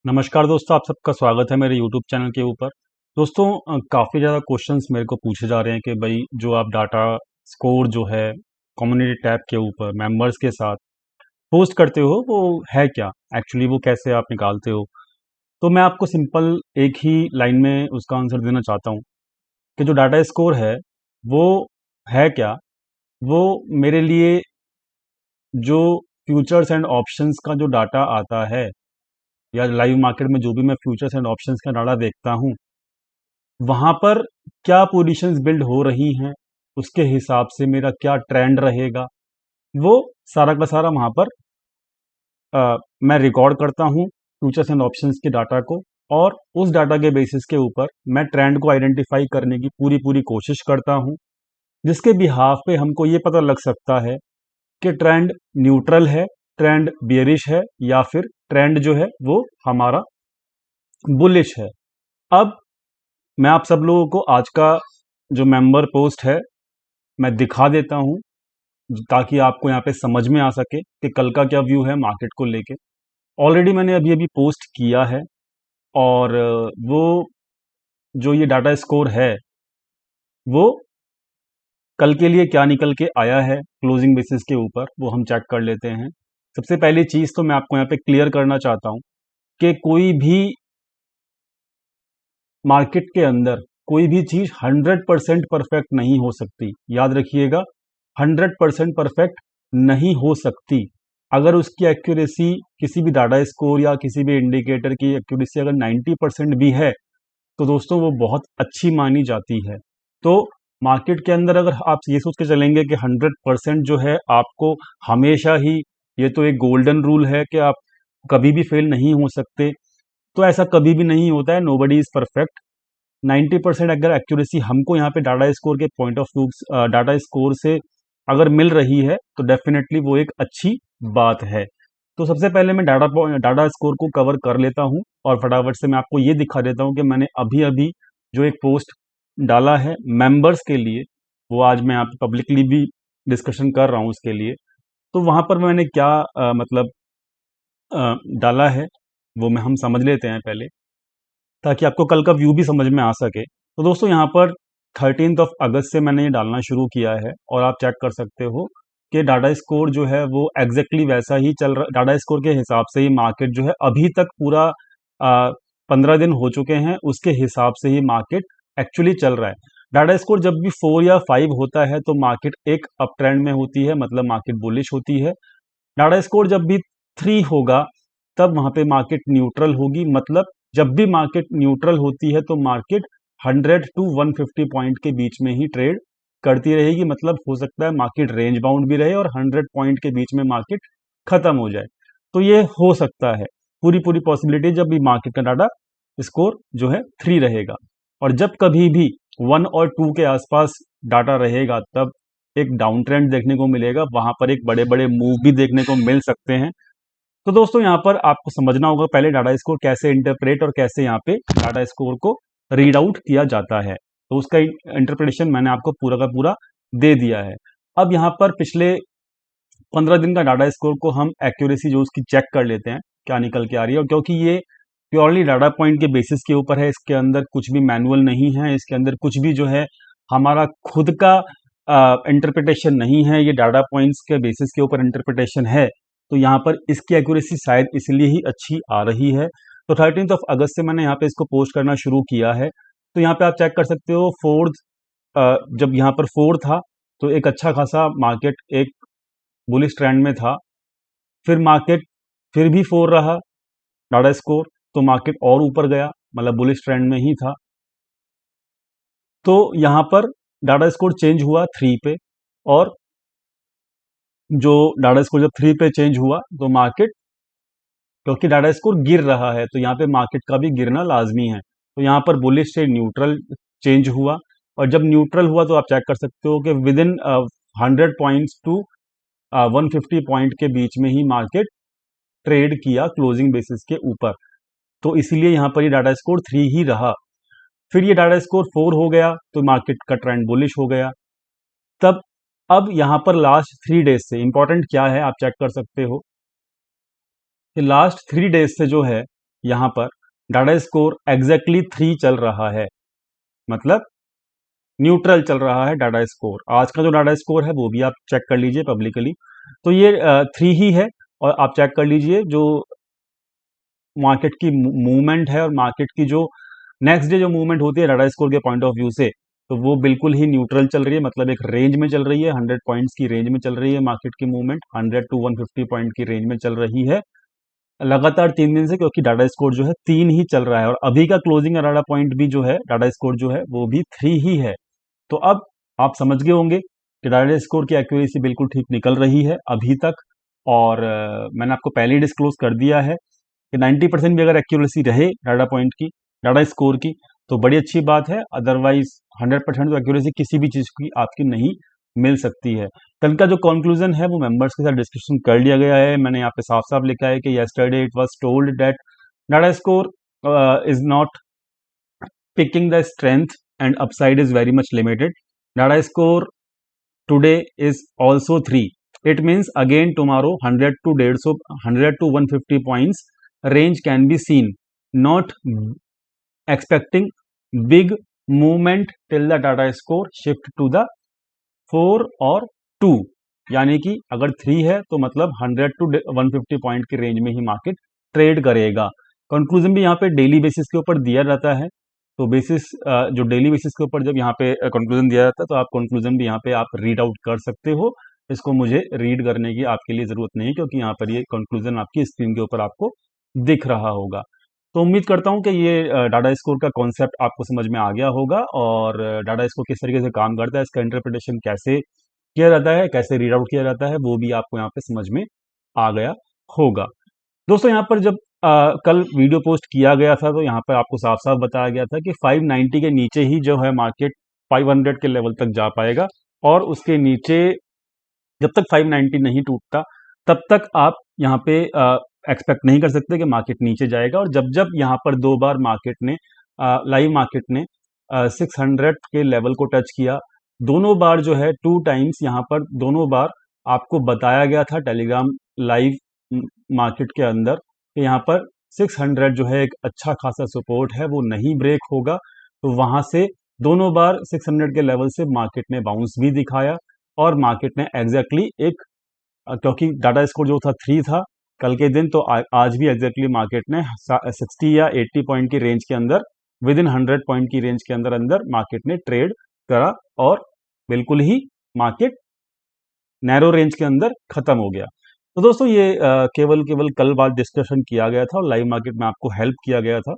नमस्कार दोस्तों, आप सबका स्वागत है मेरे यूट्यूब चैनल के ऊपर। दोस्तों, काफ़ी ज़्यादा क्वेश्चंस मेरे को पूछे जा रहे हैं कि भाई जो आप डाटा स्कोर जो है कम्युनिटी टैब के ऊपर मेंबर्स के साथ पोस्ट करते हो वो है क्या, एक्चुअली वो कैसे आप निकालते हो। तो मैं आपको सिंपल एक ही लाइन में उसका आंसर देना चाहता हूँ कि जो डाटा स्कोर है वो है क्या। वो मेरे लिए जो फ्यूचर्स एंड ऑप्शंस का जो डाटा आता है या लाइव मार्केट में जो भी मैं फ्यूचर्स एंड ऑप्शंस का डाटा देखता हूँ, वहां पर क्या पोजीशंस बिल्ड हो रही हैं, उसके हिसाब से मेरा क्या ट्रेंड रहेगा, वो सारा का सारा वहां पर मैं रिकॉर्ड करता हूँ फ्यूचर्स एंड ऑप्शंस के डाटा को। और उस डाटा के बेसिस के ऊपर मैं ट्रेंड को आइडेंटिफाई करने की पूरी पूरी कोशिश करता हूँ, जिसके बिहाफ पे हमको ये पता लग सकता है कि ट्रेंड न्यूट्रल है, ट्रेंड बियरिश है, या फिर ट्रेंड जो है वो हमारा बुलिश है। अब मैं आप सब लोगों को आज का जो मेंबर पोस्ट है मैं दिखा देता हूं, ताकि आपको यहाँ पे समझ में आ सके कि कल का क्या व्यू है मार्केट को लेके। ऑलरेडी मैंने अभी अभी पोस्ट किया है, और वो जो ये डाटा स्कोर है वो कल के लिए क्या निकल के आया है क्लोजिंग बेसिस के ऊपर, वो हम चेक कर लेते हैं। सबसे पहली चीज़ तो मैं आपको यहाँ पे क्लियर करना चाहता हूँ कि कोई भी मार्केट के अंदर कोई भी चीज 100% परफेक्ट नहीं हो सकती। याद रखिएगा, 100% परफेक्ट नहीं हो सकती। अगर उसकी एक्यूरेसी, किसी भी डाटा स्कोर या किसी भी इंडिकेटर की एक्यूरेसी अगर 90% भी है, तो दोस्तों वो बहुत अच्छी मानी जाती है। तो मार्केट के अंदर अगर आप ये सोच के चलेंगे कि 100% जो है आपको हमेशा ही, ये तो एक गोल्डन रूल है कि आप कभी भी फेल नहीं हो सकते, तो ऐसा कभी भी नहीं होता है। Nobody is perfect. 90% अगर एक्यूरेसी हमको यहाँ पे डाटा स्कोर के point of view, data score से अगर मिल रही है, तो डेफिनेटली वो एक अच्छी बात है। तो सबसे पहले मैं डाटा स्कोर को कवर कर लेता हूँ, और फटाफट से मैं आपको ये दिखा देता हूँ कि मैंने अभी अभी जो एक पोस्ट डाला है मेंबर्स के लिए, वो आज मैं यहाँ पे पब्लिकली भी डिस्कशन कर रहा हूँ उसके लिए। तो वहां पर मैंने क्या मतलब डाला है, वो हम समझ लेते हैं पहले, ताकि आपको कल का व्यू भी समझ में आ सके। तो दोस्तों, यहाँ पर 13 अगस्त से मैंने ये डालना शुरू किया है, और आप चेक कर सकते हो कि डाटा स्कोर जो है वो एग्जैक्टली वैसा ही चल रहा। डाटा स्कोर के हिसाब से ही मार्केट जो है अभी तक पूरा 15 दिन हो चुके हैं, उसके हिसाब से ही मार्केट एक्चुअली चल रहा है। डाटा स्कोर जब भी 4 या 5 होता है तो मार्केट एक अप ट्रेंड में होती है, मतलब मार्केट बुलिश होती है। डाटा स्कोर जब भी 3 होगा तब वहां पे मार्केट न्यूट्रल होगी, मतलब जब भी मार्केट न्यूट्रल होती है तो मार्केट 100 टू 150 पॉइंट के बीच में ही ट्रेड करती रहेगी। मतलब हो सकता है मार्केट रेंज बाउंड भी रहे और 100 पॉइंट के बीच में मार्केट खत्म हो जाए। तो ये हो सकता है, पूरी पूरी पॉसिबिलिटी, जब भी मार्केट का डाटा स्कोर जो है 3 रहेगा। और जब कभी भी 1 और 2 के आसपास डाटा रहेगा, तब एक डाउन ट्रेंड देखने को मिलेगा, वहां पर एक बड़े बड़े मूव भी देखने को मिल सकते हैं। तो दोस्तों, यहाँ पर आपको समझना होगा पहले डाटा स्कोर कैसे इंटरप्रेट और कैसे यहाँ पे डाटा स्कोर को रीड आउट किया जाता है। तो उसका इंटरप्रिटेशन मैंने आपको पूरा का पूरा दे दिया है। अब यहाँ पर पिछले 15 दिन का डाटा स्कोर को हम एक्यूरेसी जो उसकी चेक कर लेते हैं क्या निकल के आ रही है। और क्योंकि ये प्योरली डाटा पॉइंट के बेसिस के ऊपर है, इसके अंदर कुछ भी मैनुअल नहीं है, इसके अंदर कुछ भी जो है हमारा खुद का इंटरप्रिटेशन नहीं है, ये डाटा पॉइंट्स के बेसिस के ऊपर इंटरप्रिटेशन है। तो यहाँ पर इसकी एक्यूरेसी शायद इसलिए ही अच्छी आ रही है। तो 13 अगस्त से मैंने यहाँ पे इसको पोस्ट करना शुरू किया है। तो यहाँ पे आप चेक कर सकते हो, जब यहाँ पर 4 था तो एक अच्छा खासा मार्केट एक बुलिश ट्रेंड में था। फिर मार्केट फिर भी 4 रहा डाटा स्कोर, तो मार्केट और ऊपर गया, मतलब बुलिश ट्रेंड में ही था। तो यहाँ पर डाटा स्कोर चेंज हुआ 3 पे, और जो डाटा स्कोर जब 3 पे चेंज हुआ तो मार्केट, क्योंकि डाटा स्कोर गिर रहा है तो यहाँ पे मार्केट का भी गिरना लाजमी है। तो यहाँ पर बुलिश से न्यूट्रल चेंज हुआ, और जब न्यूट्रल हुआ तो आप चेक कर सकते हो कि within 100 points to 150 point के बीच में ही मार्केट ट्रेड किया क्लोजिंग बेसिस के ऊपर। तो इसीलिए यहाँ पर ये डाटा स्कोर 3 ही रहा। फिर ये डाटा स्कोर 4 हो गया तो मार्केट का ट्रेंड बुलिश हो गया। तब अब यहाँ पर लास्ट 3 डेज से इंपॉर्टेंट क्या है आप चेक कर सकते हो कि लास्ट 3 डेज से जो है यहाँ पर डाटा स्कोर एग्जैक्टली 3 चल रहा है, मतलब न्यूट्रल चल रहा है डाटा स्कोर। आज का जो डाटा स्कोर है वो भी आप चेक कर लीजिए पब्लिकली, तो ये 3 ही है। और आप चेक कर लीजिए जो मार्केट की मूवमेंट है और मार्केट की जो नेक्स्ट डे जो मूवमेंट होती है डाटा स्कोर के पॉइंट ऑफ व्यू से, तो वो बिल्कुल ही न्यूट्रल चल रही है, मतलब एक रेंज में चल रही है, 100 पॉइंट्स की रेंज में चल रही है मार्केट की मूवमेंट, 100 टू 150 पॉइंट की रेंज में चल रही है लगातार 3 दिन से, क्योंकि डाटा स्कोर जो है 3 ही चल रहा है और अभी का क्लोजिंग डाटा पॉइंट भी जो है डाटा स्कोर जो है वो भी 3 ही है। तो अब आप समझ गए होंगे कि डाटा स्कोर की एक्यूरेसी बिल्कुल ठीक निकल रही है अभी तक। और मैंने आपको पहले ही डिस्क्लोज कर दिया है कि 90% भी अगर एक्यूरेसी रहे डाटा पॉइंट की, डाटा स्कोर की, तो बड़ी अच्छी बात है। अदरवाइज 100% तो एक्यूरेसी किसी भी चीज़ की आपकी नहीं मिल सकती है। कल का जो कंक्लूजन है वो मेंबर्स के साथ डिस्कशन कर लिया गया है। मैंने यहाँ पे साफ साफ लिखा है कि yesterday it was told that data score is not picking the strength and upside is very much limited. Data score today is also 3. It means again tomorrow 100 to 100 to 150 points range can be seen. Not expecting big movement till the data score shift to the 4 और 2, यानी कि अगर 3 है तो मतलब 100 to 150 point की range में ही मार्केट ट्रेड करेगा। कंक्लूजन भी यहाँ पे डेली बेसिस के ऊपर दिया जाता है, तो बेसिस जो डेली बेसिस के ऊपर जब यहाँ पे कंक्लूजन दिया जाता है तो आप कंक्लूजन भी यहाँ पे आप रीड आउट कर सकते हो। इसको मुझे रीड करने की आपके लिए ज़रूरत नहीं है, क्योंकि यहाँ पर ये कंक्लूजन आपकी स्क्रीन के ऊपर आपको दिख रहा होगा। तो उम्मीद करता हूँ कि ये डाटा स्कोर का कॉन्सेप्ट आपको समझ में आ गया होगा और डाटा स्कोर किस तरीके से काम करता है, इसका इंटरप्रिटेशन कैसे किया जाता है, कैसे रीड आउट किया जाता है, वो भी आपको यहाँ पे समझ में आ गया होगा। दोस्तों यहाँ पर जब कल वीडियो पोस्ट किया गया था तो यहाँ पर आपको साफ साफ बताया गया था कि 590 के नीचे ही जो है मार्केट 500 के लेवल तक जा पाएगा, और उसके नीचे जब तक 590 नहीं टूटता तब तक आप यहाँ पे एक्सपेक्ट नहीं कर सकते कि मार्केट नीचे जाएगा। और जब जब यहाँ पर 2 बार मार्केट ने लाइव मार्केट ने 600 के लेवल को टच किया, दोनों बार जो है 2 टाइम्स यहाँ पर दोनों बार आपको बताया गया था टेलीग्राम लाइव मार्केट के अंदर कि यहाँ पर 600 जो है एक अच्छा खासा सपोर्ट है, वो नहीं ब्रेक होगा। तो वहां से दोनों बार 600 के लेवल से मार्केट ने बाउंस भी दिखाया और मार्केट ने एग्जैक्टली एक क्योंकि डाटा स्कोर जो था 3 था कल के दिन, तो आज भी एग्जैक्टली मार्केट ने 60 या 80 पॉइंट की रेंज के अंदर, विद इन 100 पॉइंट की रेंज के अंदर अंदर मार्केट ने ट्रेड करा और बिल्कुल ही मार्केट नैरो रेंज के अंदर खत्म हो गया। तो दोस्तों ये केवल केवल कल बाद डिस्कशन किया गया था और लाइव मार्केट में आपको हेल्प किया गया था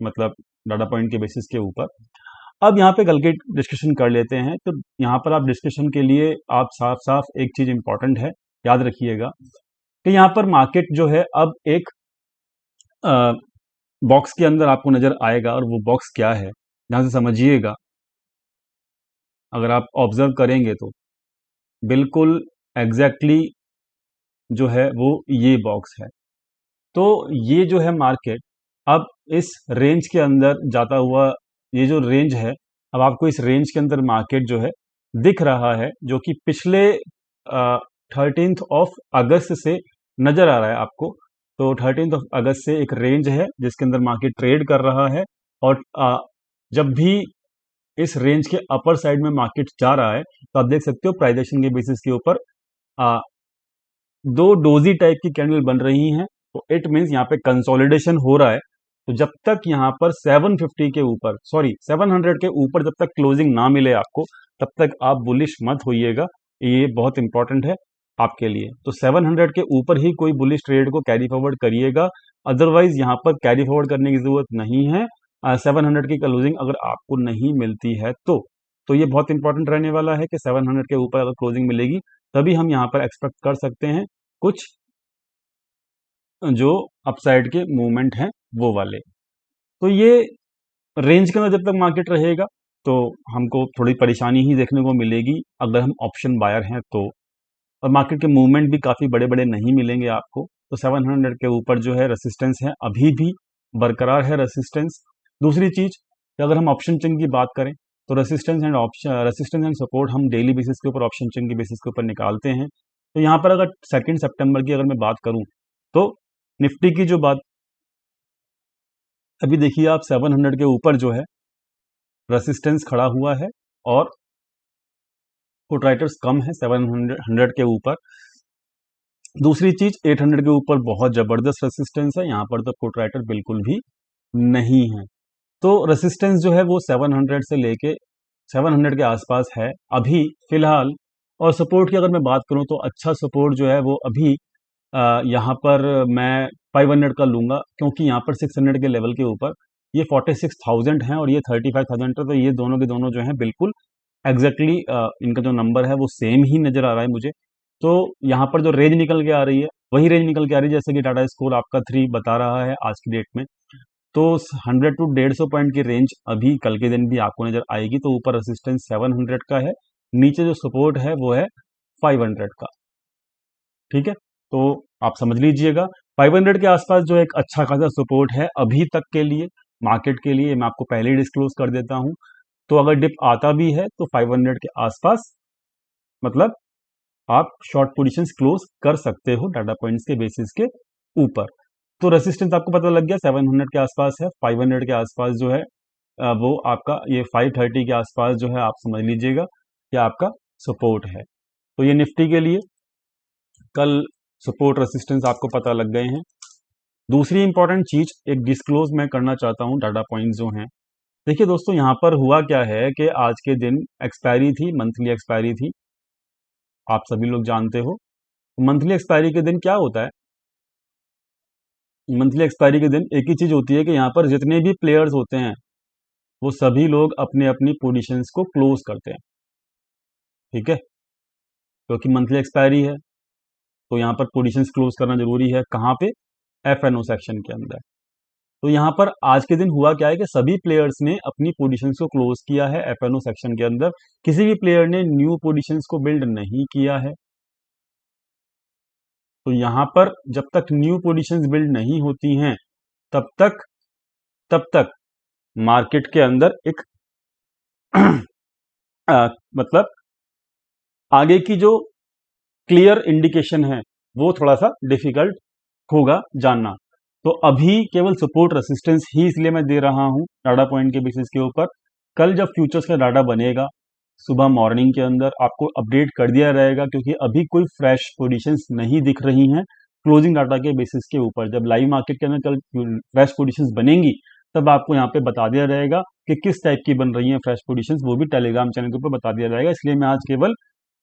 मतलब डाटा पॉइंट के बेसिस के ऊपर। अब यहाँ पे कल के डिस्कशन कर लेते हैं। तो यहाँ पर आप डिस्कशन के लिए आप साफ साफ एक चीज इंपॉर्टेंट है, याद रखिएगा कि यहाँ पर मार्केट जो है अब एक बॉक्स के अंदर आपको नजर आएगा, और वो बॉक्स क्या है ध्यान से समझिएगा। अगर आप ऑब्जर्व करेंगे तो बिल्कुल एग्जैक्टली जो है वो ये बॉक्स है। तो ये जो है मार्केट अब इस रेंज के अंदर जाता हुआ, ये जो रेंज है अब आपको इस रेंज के अंदर मार्केट जो है दिख रहा है, जो कि पिछले 13 ऑफ अगस्त से नजर आ रहा है आपको। तो 13 ऑफ अगस्त से एक रेंज है जिसके अंदर मार्केट ट्रेड कर रहा है, और जब भी इस रेंज के अपर साइड में मार्केट जा रहा है तो आप देख सकते हो प्राइजेशन के बेसिस के ऊपर 2 डोजी टाइप की कैंडल बन रही हैं। तो इट मीन्स यहाँ पे कंसोलिडेशन हो रहा है। तो जब तक यहाँ पर 750 के ऊपर, सॉरी 700 के ऊपर जब तक क्लोजिंग ना मिले आपको, तब तक आप बुलिश मत होइएगा। ये बहुत इंपॉर्टेंट है आपके लिए। तो 700 के ऊपर ही कोई बुलिश ट्रेड को कैरी फॉरवर्ड करिएगा, अदरवाइज यहाँ पर कैरी फॉरवर्ड करने की जरूरत नहीं है। 700 की क्लोजिंग अगर आपको नहीं मिलती है तो ये बहुत इंपॉर्टेंट रहने वाला है कि 700 के ऊपर अगर क्लोजिंग मिलेगी तभी हम यहाँ पर एक्सपेक्ट कर सकते हैं कुछ जो अपसाइड के मूवमेंट हैं वो वाले। तो ये रेंज के अंदर जब तक मार्केट रहेगा तो हमको थोड़ी परेशानी ही देखने को मिलेगी अगर हम ऑप्शन बायर हैं तो, और मार्केट के मूवमेंट भी काफ़ी बड़े बड़े नहीं मिलेंगे आपको। तो 700 के ऊपर जो है रेसिस्टेंस है अभी भी बरकरार है रेसिस्टेंस। दूसरी चीज़ अगर हम ऑप्शन चेन की बात करें तो रेसिस्टेंस एंड सपोर्ट हम डेली बेसिस के ऊपर ऑप्शन चेन के बेसिस के ऊपर निकालते हैं। तो यहाँ पर अगर 2 सितंबर की अगर मैं बात करूँ तो निफ्टी की जो बात अभी देखिए आप 700 के ऊपर जो है रेसिस्टेंस खड़ा हुआ है और पुट राइटर्स कम है 700 के ऊपर। दूसरी चीज 800 के ऊपर बहुत जबरदस्त रेसिस्टेंस है, यहाँ पर तो पुट राइटर बिल्कुल भी नहीं है। तो रेसिस्टेंस जो है वो 700 से लेके 700 के आसपास है अभी फिलहाल। और सपोर्ट की अगर मैं बात करूं तो अच्छा सपोर्ट जो है वो अभी यहाँ पर मैं 500 का लूंगा, क्योंकि यहाँ पर 600 के लेवल के ऊपर ये 46,000 है और ये 35,000 है, तो ये दोनों के दोनों जो है बिल्कुल एग्जैक्टली इनका जो नंबर है वो सेम ही नजर आ रहा है मुझे। तो यहाँ पर जो रेंज निकल के आ रही है वही रेंज निकल के आ रही है जैसे कि टाटा स्कोर आपका 3 बता रहा है आज की डेट में। तो 100 टू 150 पॉइंट की रेंज अभी कल के दिन भी आपको नजर आएगी। तो ऊपर रेसिस्टेंस 700 का है, नीचे जो सपोर्ट है वो है 500 का। ठीक है, तो आप समझ लीजिएगा 500 के आसपास जो एक अच्छा खासा सपोर्ट है अभी तक के लिए मार्केट के लिए, मैं आपको पहले ही डिस्क्लोज कर देता हूं। तो अगर डिप आता भी है तो 500 के आसपास मतलब आप शॉर्ट पोजीशंस क्लोज कर सकते हो डाटा पॉइंट्स के बेसिस के ऊपर। तो रेसिस्टेंस आपको पता लग गया 700 के आसपास है, 500 के आसपास जो है वो आपका ये 530 के आसपास जो है आप समझ लीजिएगा कि आपका सपोर्ट है। तो ये निफ्टी के लिए कल सपोर्ट रेसिस्टेंस आपको पता लग गए हैं। दूसरी इंपॉर्टेंट चीज एक डिस्क्लोज मैं करना चाहता हूं डाटा पॉइंट्स जो हैं। देखिए दोस्तों यहाँ पर हुआ क्या है कि आज के दिन एक्सपायरी थी, मंथली एक्सपायरी थी, आप सभी लोग जानते हो। मंथली एक्सपायरी के दिन क्या होता है, मंथली एक्सपायरी के दिन एक ही चीज होती है कि यहाँ पर जितने भी प्लेयर्स होते हैं वो सभी लोग अपने अपनी पोजीशंस को क्लोज करते हैं। ठीक है, क्योंकि मंथली एक्सपायरी है तो यहाँ पर पोजीशंस क्लोज करना जरूरी है। कहाँ पे? एफएनओ सेक्शन के अंदर। तो यहाँ पर आज के दिन हुआ क्या है कि सभी प्लेयर्स ने अपनी पोजीशंस को क्लोज किया है एफएनओ सेक्शन के अंदर। किसी भी प्लेयर ने न्यू पोजीशंस को बिल्ड नहीं किया है। तो यहाँ पर जब तक न्यू पोजीशंस बिल्ड नहीं होती हैं तब तक मार्केट के अंदर एक मतलब आगे की जो क्लियर इंडिकेशन है वो थोड़ा सा डिफिकल्ट होगा जानना। तो अभी केवल सपोर्ट रेसिस्टेंस ही इसलिए मैं दे रहा हूं डाटा पॉइंट के बेसिस के ऊपर। कल जब फ्यूचर्स का डाटा बनेगा सुबह मॉर्निंग के अंदर आपको अपडेट कर दिया जाएगा, क्योंकि अभी कोई फ्रेश पोजीशंस नहीं दिख रही हैं क्लोजिंग डाटा के बेसिस के ऊपर। जब लाइव मार्केट के अंदर कल फ्रेश पोजीशंस बनेंगी तब आपको यहाँ पे बता दिया जाएगा कि किस टाइप की बन रही हैं फ्रेश पोजीशंस, वो भी टेलीग्राम चैनल के ऊपर बता दिया जाएगा। इसलिए मैं आज केवल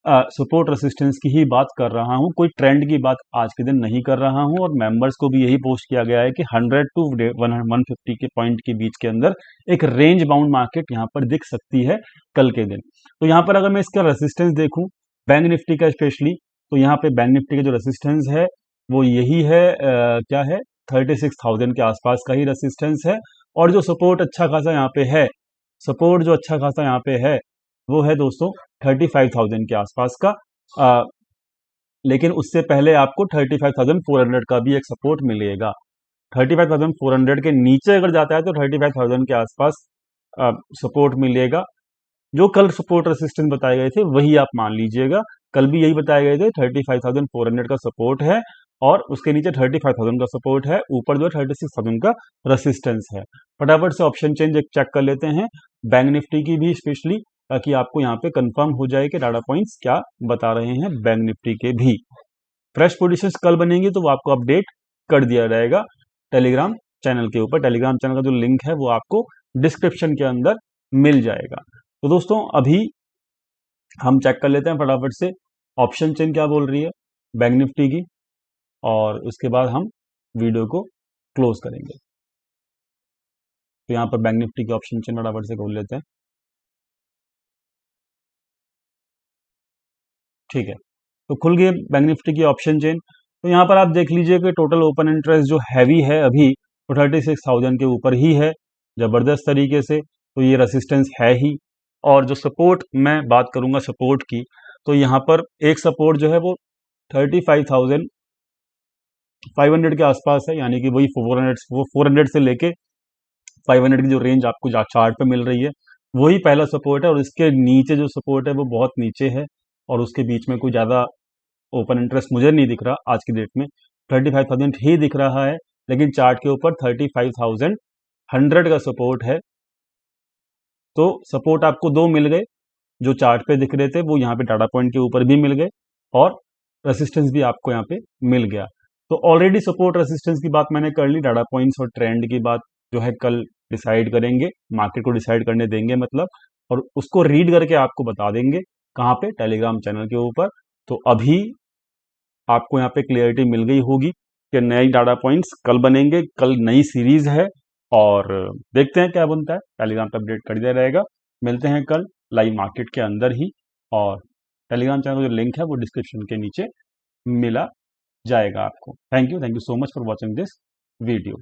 सपोर्ट रेसिस्टेंस की ही बात कर रहा हूं, कोई ट्रेंड की बात आज के दिन नहीं कर रहा हूं। और मेंबर्स को भी यही पोस्ट किया गया है कि 100 टू 150 के पॉइंट के बीच के अंदर एक रेंज बाउंड मार्केट यहां पर दिख सकती है कल के दिन। तो यहां पर अगर मैं इसका रेसिस्टेंस देखूं बैंक निफ्टी का स्पेशली, तो यहाँ पे बैंक निफ्टी का जो रेसिस्टेंस है वो यही है, क्या है, 36,000 के आसपास का ही रेसिस्टेंस है। और जो सपोर्ट अच्छा खासा यहाँ पे है, सपोर्ट जो अच्छा खासा यहाँ पे है वो है दोस्तों 35,000 के आसपास का। लेकिन उससे पहले आपको 35,400 का भी एक सपोर्ट मिलेगा। 35,400 के नीचे अगर जाता है तो 35,000 के आसपास सपोर्ट मिलेगा। जो कल सपोर्ट रेसिस्टेंस बताए गए थे वही आप मान लीजिएगा, कल भी यही बताए गए थे 35,400 का सपोर्ट है और उसके नीचे 35,000 का सपोर्ट है, ऊपर जो 36,000 का रेसिस्टेंस है। फटाफट से ऑप्शन चेंज एक चेक कर लेते हैं बैंक निफ्टी की भी स्पेशली, ताकि आपको यहाँ पे कंफर्म हो जाए कि डाटा पॉइंट्स क्या बता रहे हैं बैंक निफ्टी के भी। फ्रेश पोजीशंस कल बनेंगी तो वो आपको अपडेट कर दिया जाएगा टेलीग्राम चैनल के ऊपर। टेलीग्राम चैनल का जो लिंक है वो आपको डिस्क्रिप्शन के अंदर मिल जाएगा। तो दोस्तों अभी हम चेक कर लेते हैं फटाफट से ऑप्शन चेन क्या बोल रही है बैंक निफ्टी की, और उसके बाद हम वीडियो को क्लोज करेंगे। तो यहाँ पर बैंक निफ्टी की ऑप्शन चेन फटाफट से खोल लेते हैं। ठीक है, तो खुल गए बैंक निफ्टी की ऑप्शन चेन। तो यहाँ पर आप देख लीजिए कि टोटल ओपन इंटरेस्ट जो हैवी है अभी वो 36,000 के ऊपर ही है जबरदस्त तरीके से। तो ये रेसिस्टेंस है ही। और जो सपोर्ट मैं बात करूंगा सपोर्ट की, तो यहाँ पर एक सपोर्ट जो है वो 35,500 के आसपास है, यानी कि वही 400 से लेके 500 की जो रेंज आपको चार्ट पे मिल रही है वही पहला सपोर्ट है। और इसके नीचे जो सपोर्ट है वो बहुत नीचे है और उसके बीच में कोई ज़्यादा ओपन इंटरेस्ट मुझे नहीं दिख रहा आज की डेट में। 35,000 ही दिख रहा है, लेकिन चार्ट के ऊपर 100 का सपोर्ट है, तो सपोर्ट आपको दो मिल गए जो चार्ट पे दिख रहे थे, वो यहाँ पे डाटा पॉइंट के ऊपर भी मिल गए और रेसिस्टेंस भी आपको यहाँ पे मिल गया। तो ऑलरेडी सपोर्ट रेसिस्टेंस की बात मैंने कर ली, डाटा पॉइंट्स और ट्रेंड की बात जो है कल डिसाइड करेंगे, मार्केट को डिसाइड करने देंगे मतलब, और उसको रीड करके आपको बता देंगे कहाँ पे, टेलीग्राम चैनल के ऊपर। तो अभी आपको यहाँ पे क्लियरिटी मिल गई होगी कि नए डाटा पॉइंट्स कल बनेंगे, कल नई सीरीज है और देखते हैं क्या बनता है। टेलीग्राम पे अपडेट कर दिया रहेगा। मिलते हैं कल लाइव मार्केट के अंदर ही, और टेलीग्राम चैनल का जो लिंक है वो डिस्क्रिप्शन के नीचे मिला जाएगा आपको। Thank you so much for watching this video.